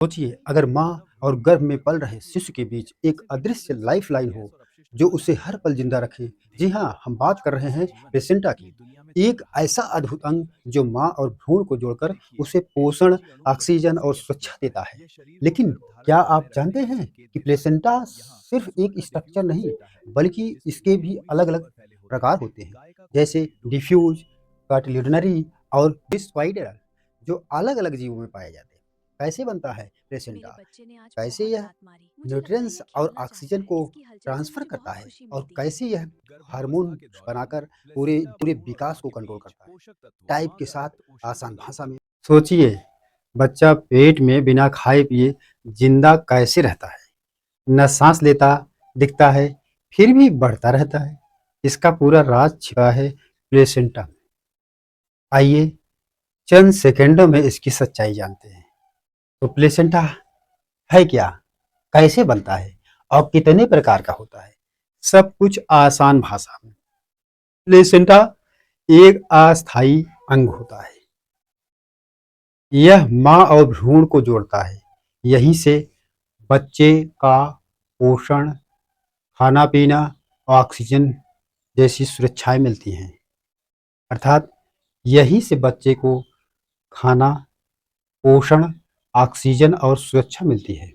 सोचिए अगर माँ और गर्भ में पल रहे शिशु के बीच एक अदृश्य लाइफलाइन हो जो उसे हर पल जिंदा रखे। जी हाँ, हम बात कर रहे हैं प्लेसेंटा की। एक ऐसा अद्भुत अंग जो माँ और भ्रूण को जोड़कर उसे पोषण, ऑक्सीजन और सुरक्षा देता है। लेकिन क्या आप जानते हैं कि प्लेसेंटा सिर्फ एक स्ट्रक्चर नहीं, बल्कि इसके भी अलग अलग प्रकार होते हैं, जैसे डिफ्यूज, कार्टिल्यूडनरी और डिस्वाइडर, जो अलग अलग जीवों में पाए जाते हैं। कैसे बनता है मेरे प्लेसेंटा? बच्चे ने आज कैसे बहुत यह लात मारी। मुझे लगता है न्यूट्रिएंट्स ये और खेलना चाहता ऑक्सीजन है। को इसकी हलचल से ट्रांसफर मुझे करता बहुत है खुशी और मिलती है। कैसे यह हार्मोन बनाकर पूरे पूरे विकास को कंट्रोल करता है। टाइप के साथ आसान भाषा में सोचिए, बच्चा पेट में बिना खाए पिए जिंदा कैसे रहता है? न सांस लेता दिखता है, फिर भी बढ़ता रहता है। इसका पूरा राज छिपा है प्लेसेंटा में। आइए चंद सेकंडों में इसकी सच्चाई जानते हैं। तो प्लेसेंटा है क्या, कैसे बनता है और कितने प्रकार का होता है? सब कुछ आसान भाषा में। प्लेसेंटा एक अस्थायी अंग होता है। यह माँ और भ्रूण को जोड़ता है। यहीं से बच्चे का पोषण, खाना पीना, ऑक्सीजन जैसी सुरक्षाएं मिलती हैं। अर्थात यहीं से बच्चे को खाना, पोषण, ऑक्सीजन और सुरक्षा मिलती है।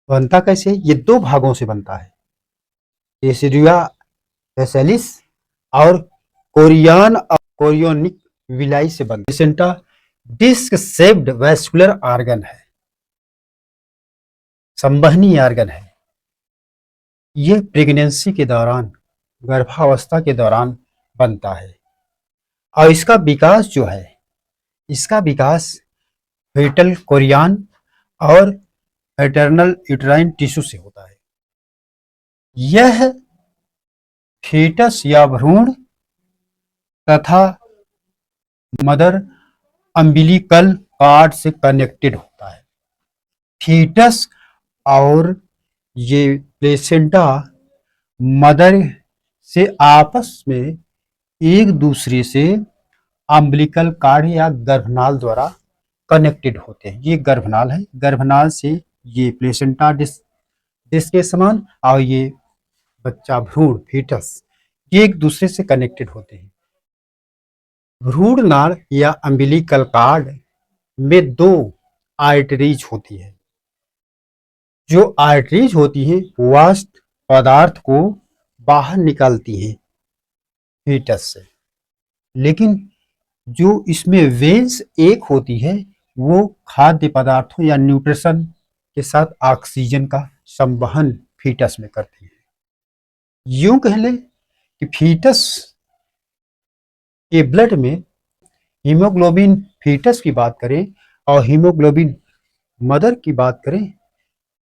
बनता कैसे? ये दो भागों से बनता है, एसिडिया बेसिलिस और कोरियोनिक विलाई से बनता है। Placenta disc shaped vascular organ है, संवहनी ऑर्गन है। ये प्रेगनेंसी के दौरान, गर्भावस्था के दौरान बनता है। और इसका विकास जो है, इसका विकास फेटल कोरियन और एटर्नल यूट्राइन टिश्यू से होता है। यह फीटस या भ्रूण तथा मदर अम्बिलिकल कार्ड से कनेक्टेड होता है। फीटस और ये प्लेसेंटा मदर से आपस में एक दूसरे से अम्बिलिकल कार्ड या गर्भनाल द्वारा कनेक्टेड होते हैं। ये गर्भनाल है, गर्भनाल से ये प्लेसेंटा डिस्क के समान और ये बच्चा भ्रूण फीटस ये एक दूसरे से कनेक्टेड होते हैं। भ्रूण नाड़ या अम्बिलिकल कार्ड में दो आर्टरीज होती है। जो आर्टरीज होती हैं वाष्प पदार्थ को बाहर निकालती हैं फीटस से। लेकिन जो इसमें वेन्स एक होती है वो खाद्य पदार्थों या न्यूट्रिशन के साथ ऑक्सीजन का संवहन फीटस में करती है। यूं कह लें कि फीटस के ब्लड में हीमोग्लोबिन, फीटस की बात करें और हीमोग्लोबिन मदर की बात करें,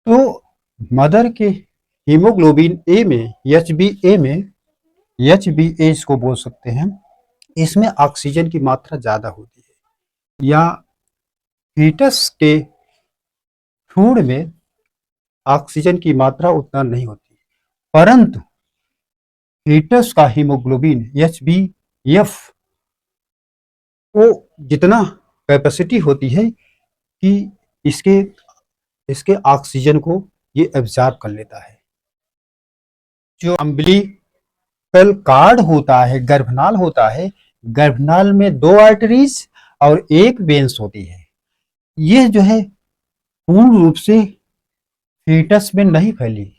तो मदर के हीमोग्लोबिन ए में एच बी ए इसको बोल सकते हैं, इसमें ऑक्सीजन की मात्रा ज़्यादा होती है। या फीटस के भ्रूण में ऑक्सीजन की मात्रा उतना नहीं होती, परंतु फीटस का हीमोग्लोबिन एच बी एफ को जितना कैपेसिटी होती है कि इसके इसके ऑक्सीजन को ये एब्जॉर्ब कर लेता है। जो अम्बिलिकल कार्ड होता है, गर्भनाल होता है, गर्भनाल में दो आर्टरीज और एक वेन्स होती है। ये जो है पूर्ण रूप से फीटस में नहीं फैली,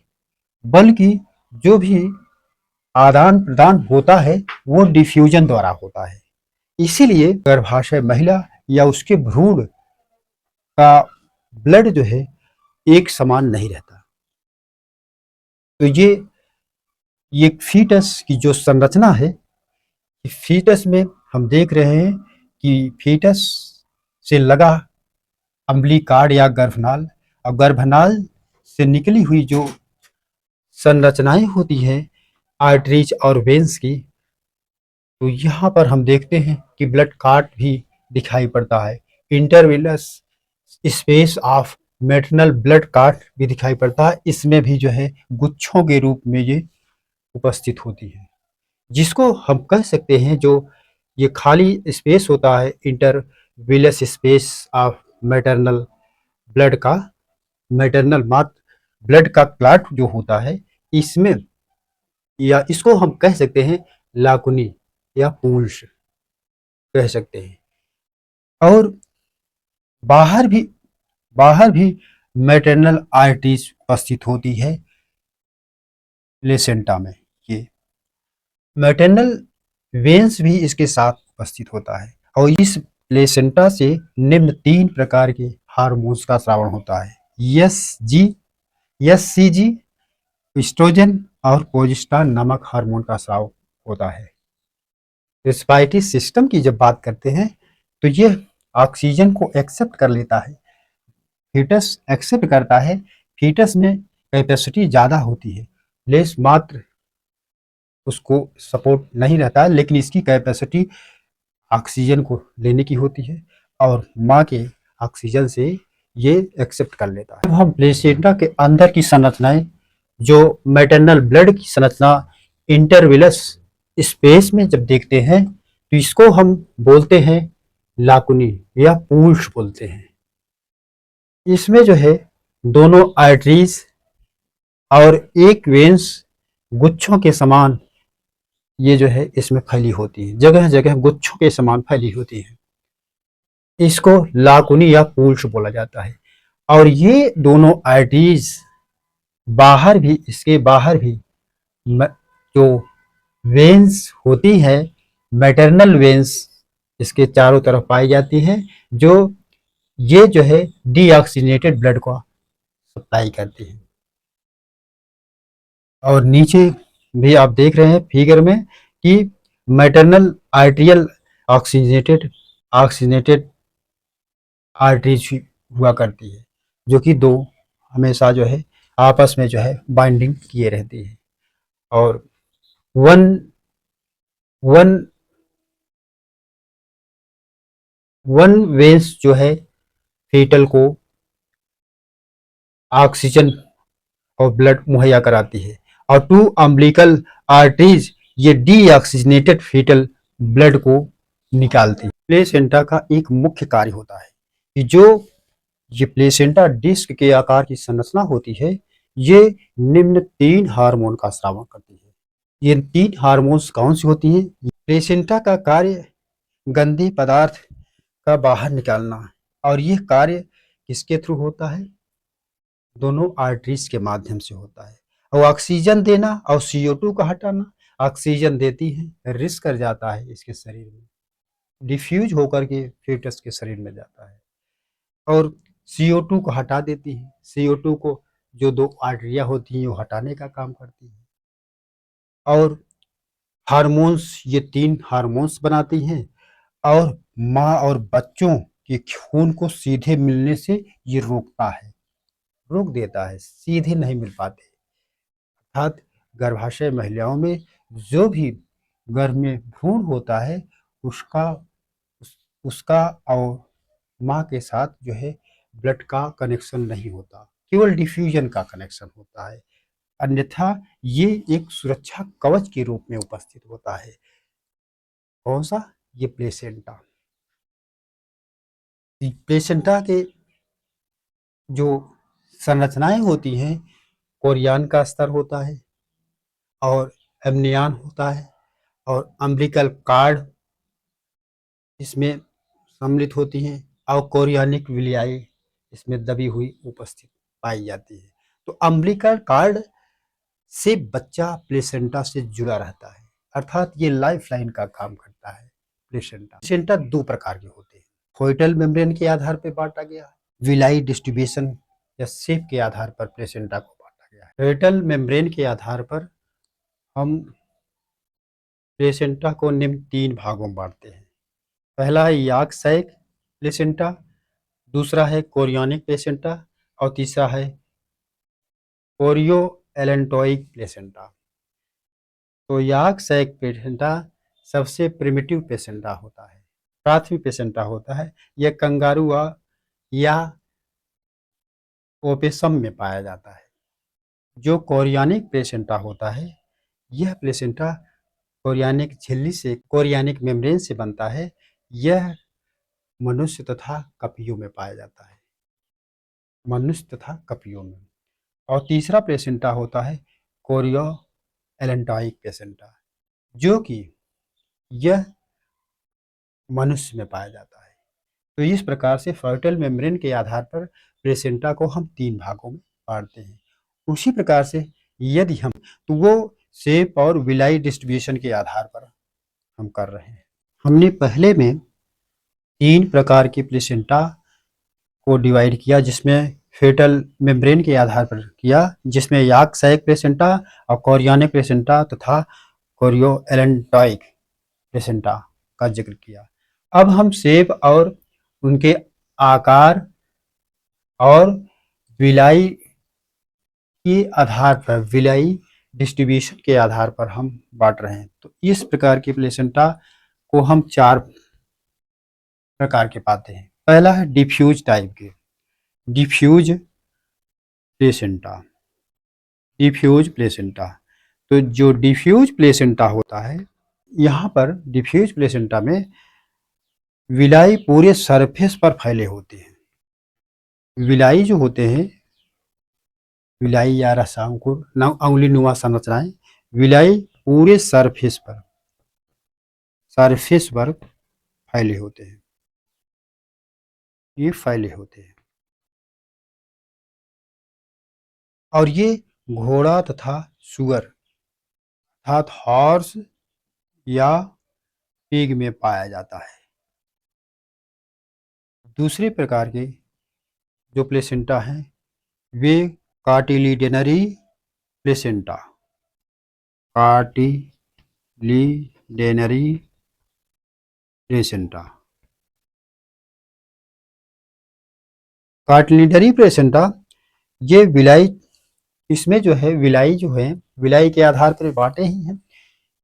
बल्कि जो भी आदान प्रदान होता है वो डिफ्यूजन द्वारा होता है। इसीलिए गर्भाशय महिला या उसके भ्रूण का ब्लड जो है एक समान नहीं रहता। तो ये फीटस की जो संरचना है, फीटस में हम देख रहे हैं कि फीटस से लगा अम्बिलिकार्ड या गर्भनाल, और गर्भनाल से निकली हुई जो संरचनाएं होती हैं आर्टरीज और वेन्स की, तो यहाँ पर हम देखते हैं कि ब्लड कार्ट भी दिखाई पड़ता है। Intervillous space of maternal blood cart भी दिखाई पड़ता है। इसमें भी जो है गुच्छों के रूप में ये उपस्थित होती है, जिसको हम कह सकते हैं जो ये खाली स्पेस होता है intervillous space of maternal blood का मैटरनल मात्र ब्लड का क्लॉट जो होता है इसमें, या इसको हम कह सकते हैं लाकुनी या पूंछ कह सकते हैं। और बाहर भी बाहर भी मैटरनल आर्टरीज उपस्थित होती है प्लेसेंटा में। ये मैटरनल वेन्स भी इसके साथ उपस्थित होता है। और इस प्लेसेंटा से निम्न 3 प्रकार के हार्मोन्स का स्रावन होता है। एससीजी, ईस्ट्रोजन और प्रोजेस्टेरॉन नामक हार्मोन का स्राव होता है। रेस्पिरेटरी सिस्टम की जब बात करते हैं तो ये ऑक्सीजन को एक्सेप्ट कर लेता है, फीटस एक्सेप्ट करता है। फीटस में कैपेसिटी ज़्यादा होती है, लेस मात्र उसको सपोर्ट नहीं रहता है, लेकिन इसकी कैपेसिटी ऑक्सीजन को लेने की होती है और माँ के ऑक्सीजन से ये एक्सेप्ट कर लेता है। अब हम प्लेसेंटा के अंदर की संरचनाएं, जो मैटरनल ब्लड की संरचना इंटरविलस स्पेस में जब देखते हैं तो इसको हम बोलते हैं लाकुनी या पूंछ बोलते हैं। इसमें जो है दोनों आर्टरीज और एक वेन्स गुच्छों के समान ये जो है इसमें फैली होती है, जगह जगह गुच्छों के समान फैली होती है। इसको लाकुनी या पूंछ बोला जाता है। और ये दोनों आर्टरीज बाहर भी, इसके बाहर भी जो वेन्स होती है, मैटरनल वेन्स इसके चारों तरफ पाई जाती है, जो ये जो है डीऑक्सीजनेटेड ब्लड को सप्लाई करती है। और नीचे भी आप देख रहे हैं फिगर में कि maternal arterial oxygenated oxygenated arteries हुआ करती है, जो कि दो हमेशा जो है आपस में जो है बाइंडिंग किए रहती है। और वन वन वन वेन्स जो है फीटल को ऑक्सीजन और ब्लड मुहैया कराती है, और 2 अम्बिलिकल आर्टरीज ये डीऑक्सीजनेटेड फीटल ब्लड को निकालती है। प्लेसेंटा का एक मुख्य कार्य होता है कि जो ये प्लेसेंटा डिस्क के आकार की संरचना होती है, ये निम्न 3 हार्मोन का स्राव करती है। ये 3 हार्मोन्स कौन सी होती हैं? प्लेसेंटा का कार्य गंदे पदार्थ का बाहर निकालना है, और ये कार्य किसके थ्रू होता है? दोनों आर्टरीज के माध्यम से होता है। और ऑक्सीजन देना और CO2 का हटाना, ऑक्सीजन देती है, रिस कर जाता है इसके शरीर में, डिफ्यूज होकर के फीटस के शरीर में जाता है, और CO2 को हटा देती है। CO2 को जो 2 आर्टरियां होती हैं वो हटाने का काम करती है। और हार्मोन्स, ये 3 हार्मोन्स बनाती हैं, और माँ और बच्चों के खून को सीधे मिलने से ये रोकता है, रोक देता है, सीधे नहीं मिल पाते। अर्थात गर्भाशय महिलाओं में जो भी गर्भ में भ्रूण होता है उसका उसका और माँ के साथ जो है ब्लड का कनेक्शन नहीं होता, केवल डिफ्यूजन का कनेक्शन होता है। अन्यथा ये एक सुरक्षा कवच के रूप में उपस्थित होता है। कौन सा? ये प्लेसेंटा। प्लेसेंटा के जो संरचनाएं होती हैं, कोरियन का स्तर होता है और एमनियन होता है, और अम्बिलिकल कार्ड इसमें सम्मिलित होती हैं, और कोरियनिक विलियाई इसमें दबी हुई उपस्थित पाई जाती है। तो अम्बिलिकल कार्ड से बच्चा प्लेसेंटा से जुड़ा रहता है, अर्थात ये लाइफ लाइन का काम करता है। प्लेसेंटा 2 प्रकार के होते हैं। फोइटल मेम्ब्रेन के आधार पर बांटा गया है, विलाई डिस्ट्रीब्यूशन या शेप के आधार पर प्लेसेंटा को बांटा गया है। फोइटल मेम्ब्रेन के आधार पर हम प्लेसेंटा को निम्न 3 भागों में बांटते हैं। पहला है याक सैक प्लेसेंटा, दूसरा है कोरियनिक प्लेसेंटा, और तीसरा है कोरियो एलेंटोइक प्लेसेंटा। तो याक सैक प्लेसेंटा सबसे प्रिमिटिव प्लेसेंटा होता है, प्राथमिक प्लेसेंटा होता है। यह कंगारू या ओपेसम में पाया जाता है। जो कोरियनिक प्लेसेंटा होता है, यह प्लेसेंटा कोरियनिक झिल्ली से, कोरियनिक मेम्ब्रेन से बनता है। यह मनुष्य तथा कपियों में पाया जाता है। मनुष्य तथा कपियों में। और तीसरा प्लेसेंटा होता है कोरियो एलेंटॉइक प्लेसेंटा, जो कि यह मनुष्य में पाया जाता है। तो इस प्रकार से फर्टल मेम्ब्रेन के आधार पर प्लेसेंटा को हम 3 भागों में बांटते हैं। उसी प्रकार से यदि हम तो वो शेप और विलाई डिस्ट्रीब्यूशन के आधार पर हम कर रहे हैं। हमने पहले में 3 प्रकार की प्लेसेंटा को डिवाइड किया, जिसमें फेटल मेम्ब्रेन के आधार पर किया, जिसमें याक सैक प्लेसेंटा और कोरियोनिक प्लेसेंटा तथा कोरियो एलेंटॉइक प्लेसेंटा का जिक्र किया। अब हम शेप और उनके आकार और विलाई के आधार पर, विलाई डिस्ट्रीब्यूशन के आधार पर हम बांट रहे हैं। तो इस प्रकार की प्लेसेंटा को हम 4 प्रकार के पाते हैं। पहला है डिफ्यूज टाइप के, डिफ्यूज प्लेसेंटा, डिफ्यूज प्लेसेंटा। तो जो डिफ्यूज प्लेसेंटा होता है, यहाँ पर डिफ्यूज प्लेसेंटा में विलाई पूरे सरफेस पर फैले होते हैं। विलाई जो होते हैं, विलाई या रसांकुर अंगुली नुमा संरचनाएं, विलाई पूरे सरफेस पर फैले होते हैं। ये फैले होते हैं और ये घोड़ा तथा सुअर अर्थात हॉर्स या पिग में पाया जाता है। दूसरे प्रकार के जो प्लेसेंटा हैं वे कार्टिलिडेनरी प्लेसेंटा, कार्टिलिडेनरी प्लेसेंटा, कार्टिलिडेनरी प्लेसेंटा ये विलाई, इसमें जो है विलाई विलाई के आधार पर बांटे ही हैं।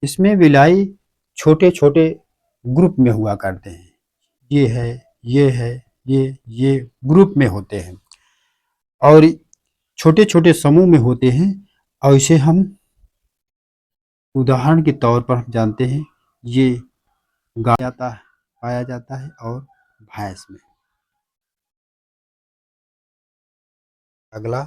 इसमें विलाई छोटे छोटे ग्रुप में हुआ करते हैं। ये है, ये है, ये ग्रुप में होते हैं और छोटे छोटे समूह में होते हैं। और इसे हम उदाहरण के तौर पर जानते हैं, ये गाय पाया जाता है और भैंस में। अगला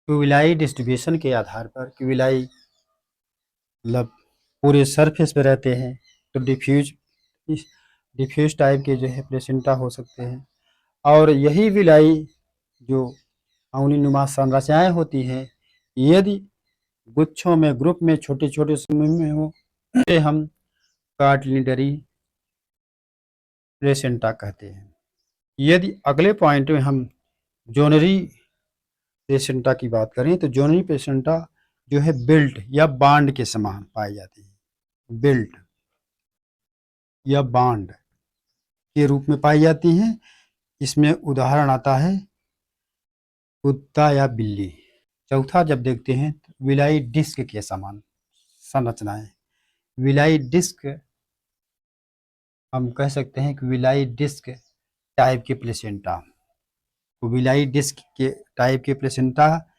क्विलाई डिस्ट्रीब्यूशन के आधार पर क्विलाई मतलब पूरे सरफेस पे रहते हैं, तो डिफ्यूज टाइप के जो है प्लेसेंटा हो सकते हैं। और यही विलाई जो अंगुली नुमा संरचनाएं होती हैं, यदि गुच्छों में, ग्रुप में, छोटे छोटे समूह में हो, इसे हम कार्टिलिडरी प्लेसेंटा कहते हैं। यदि अगले पॉइंट में हम जोनरी प्लेसेंटा की बात करें, तो जोनरी प्लेसेंटा जो है बेल्ट या बांड के समान पाई जाती है। बेल्ट या बांड के रूप में पाई जाती हैं। इसमें उदाहरण आता है कुत्ता या बिल्ली। चौथा जब देखते हैं तो विलाई डिस्क के समान संरचनाएं, विलाई डिस्क, हम कह सकते हैं कि विलाई डिस्क टाइप के प्लेसेंटा, तो विलाई डिस्क के टाइप के प्लेसेंटा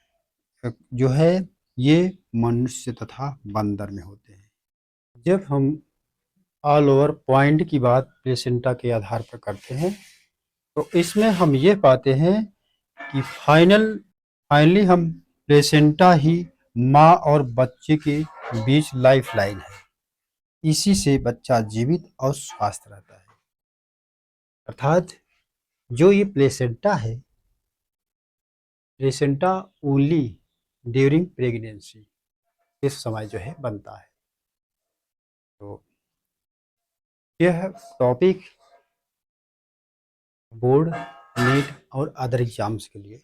जो है ये मनुष्य तथा बंदर में होते हैं। जब हम ऑल ओवर पॉइंट की बात प्लेसेंटा के आधार पर करते हैं, तो इसमें हम ये पाते हैं कि फाइनली हम प्लेसेंटा ही माँ और बच्चे के बीच लाइफ लाइन है। इसी से बच्चा जीवित और स्वस्थ रहता है। अर्थात जो ये प्लेसेंटा है, प्लेसेंटा ओनली ड्यूरिंग प्रेगनेंसी इस समय जो है बनता है। तो यह टॉपिक बोर्ड, नीट और अदर एग्जाम्स के लिए